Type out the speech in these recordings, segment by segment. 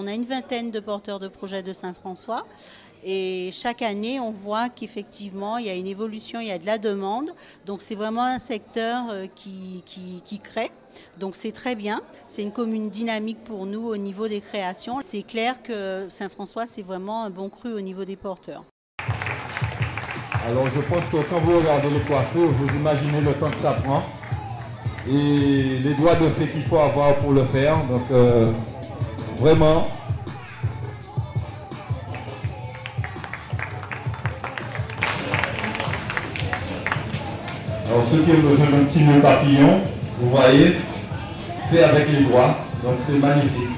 On a une vingtaine de porteurs de projets de Saint-François. Et chaque année, on voit qu'effectivement, il y a une évolution, il y a de la demande. Donc, c'est vraiment un secteur qui crée. Donc, c'est très bien. C'est une commune dynamique pour nous au niveau des créations. C'est clair que Saint-François, c'est vraiment un bon cru au niveau des porteurs. Alors, je pense que quand vous regardez les coiffures, vous imaginez le temps que ça prend et les doigts de fée qu'il faut avoir pour le faire. Donc, vraiment... Alors ceux qui ont besoin d'un petit nœud papillon, vous voyez, fait avec les doigts, donc c'est magnifique.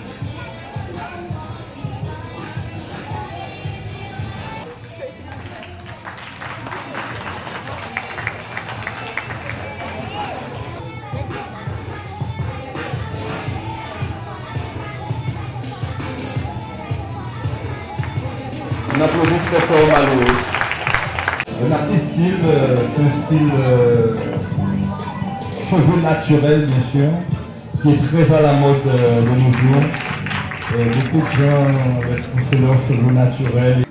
On applaudit très fort Malo. Un artiste style, c'est un style cheveux naturels bien sûr, qui est très à la mode de nos jours. Et beaucoup de gens respectent leurs cheveux naturels.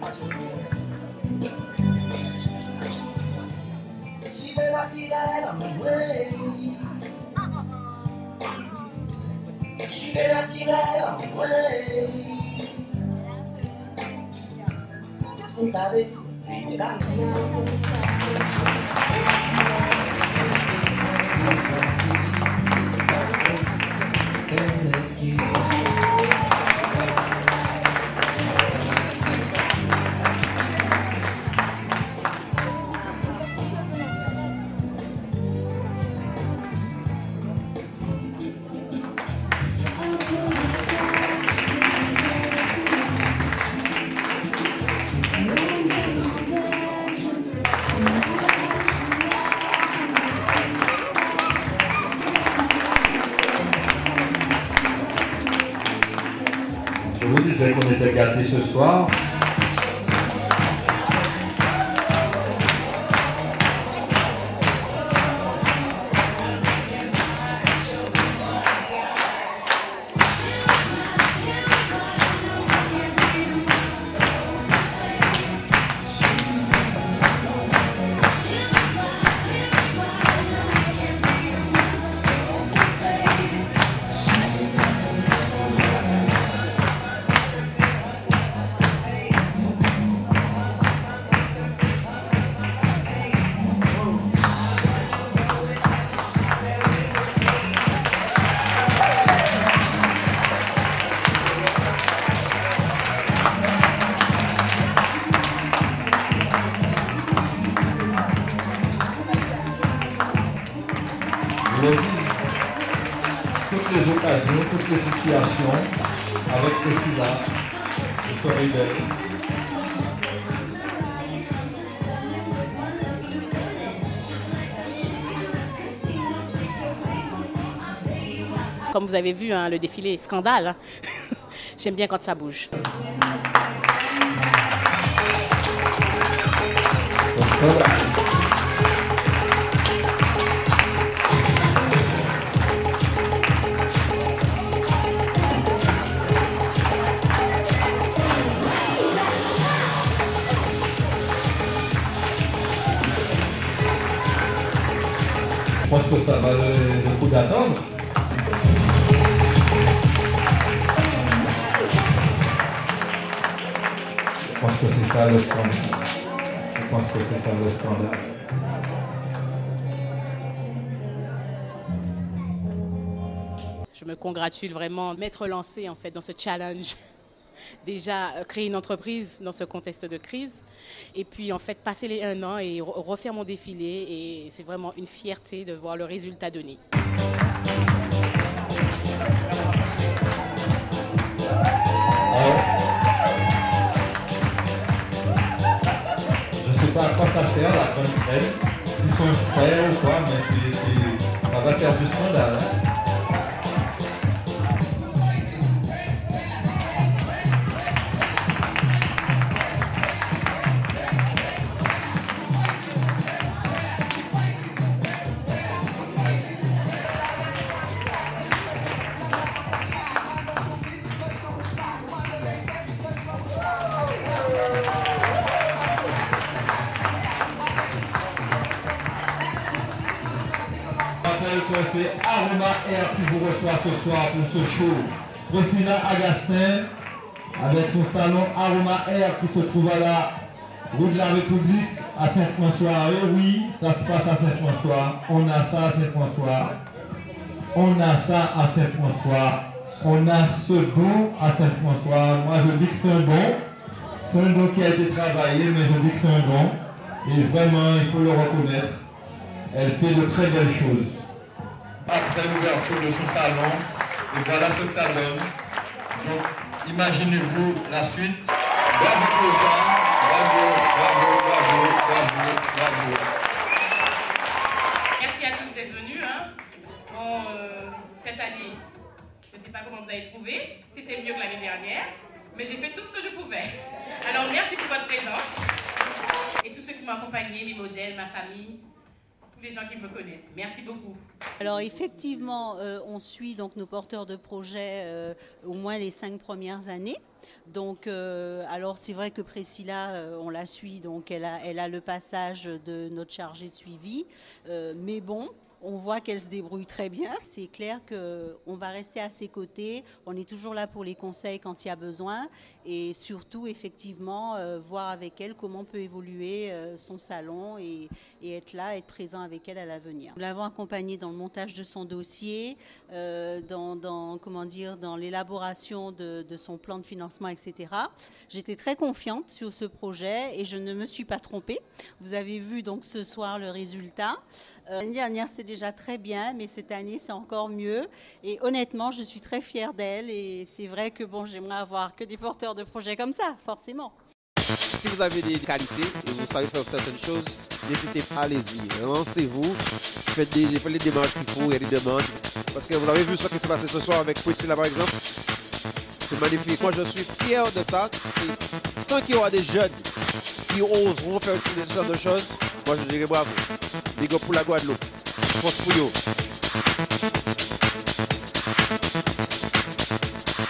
Je vous disais qu'on était gâtés ce soir. Toutes les occasions, toutes les situations, avec Priscilla, le soleil belle. Comme vous avez vu, hein, le défilé scandale. Hein. J'aime bien quand ça bouge. Scandale. Je pense que ça va le coup d'attendre. Je pense que c'est ça le scandale. Je pense que c'est ça le scandale. Je me congratule vraiment m'être lancée en fait dans ce challenge. Déjà créer une entreprise dans ce contexte de crise et puis en fait passer les 1 an et refaire mon défilé et c'est vraiment une fierté de voir le résultat donné. Je ne sais pas à quoi ça sert la grande crème, s'ils sont frères ou quoi, mais ça va faire du scandale. Hein. directeur, c'est Aroma Air qui vous reçoit ce soir pour ce show. Priscilla Agastin, avec son salon Aroma Air qui se trouve à la rue de la République à Saint-François. Et oui, ça se passe à Saint-François. On a ça à Saint-François. On a ça à Saint-François. On a ce don à Saint-François. Moi, je dis que c'est un don. C'est un don qui a été travaillé, mais je dis que c'est un don. Et vraiment, il faut le reconnaître. Elle fait de très belles choses. Après l'ouverture de son salon, et voilà ce que ça donne. Donc, imaginez-vous la suite. Bravo pour ça. Bravo, bravo, bravo, bravo, bravo. Merci à tous d'être venus. Bon, cette année, je ne sais pas comment vous avez trouvé. C'était mieux que l'année dernière. Mais j'ai fait tout ce que je pouvais. Alors, merci pour votre présence. Et tous ceux qui m'ont accompagné, mes modèles, ma famille, tous les gens qui me connaissent. Merci beaucoup. Alors effectivement, on suit donc nos porteurs de projets au moins les 5 premières années. Donc, alors c'est vrai que Priscilla, on la suit, donc elle a le passage de notre chargée de suivi. Mais bon, on voit qu'elle se débrouille très bien. C'est clair qu'on va rester à ses côtés. On est toujours là pour les conseils quand il y a besoin. Et surtout, effectivement, voir avec elle comment peut évoluer son salon et être là, être présent avec elle à l'avenir. Nous l'avons accompagnée dans le montage de son dossier, dans l'élaboration de son plan de financement, etc. J'étais très confiante sur ce projet et je ne me suis pas trompée. Vous avez vu donc ce soir le résultat. L'année dernière, c'était déjà très bien, mais cette année, c'est encore mieux. Et honnêtement, je suis très fière d'elle. Et c'est vrai que bon, j'aimerais avoir que des porteurs de projets comme ça, forcément. Si vous avez des qualités et vous savez faire certaines choses, n'hésitez pas, allez-y, lancez-vous, faites les démarches qu'il faut, il y a des demandes. Parce que vous avez vu ce qui s'est passé ce soir avec Priscilla, par exemple. C'est magnifique. Moi, je suis fier de ça. Et tant qu'il y aura des jeunes qui oseront faire ce genre de choses, moi, je dirais bravo. Big up pour la Guadeloupe. Force pour eux.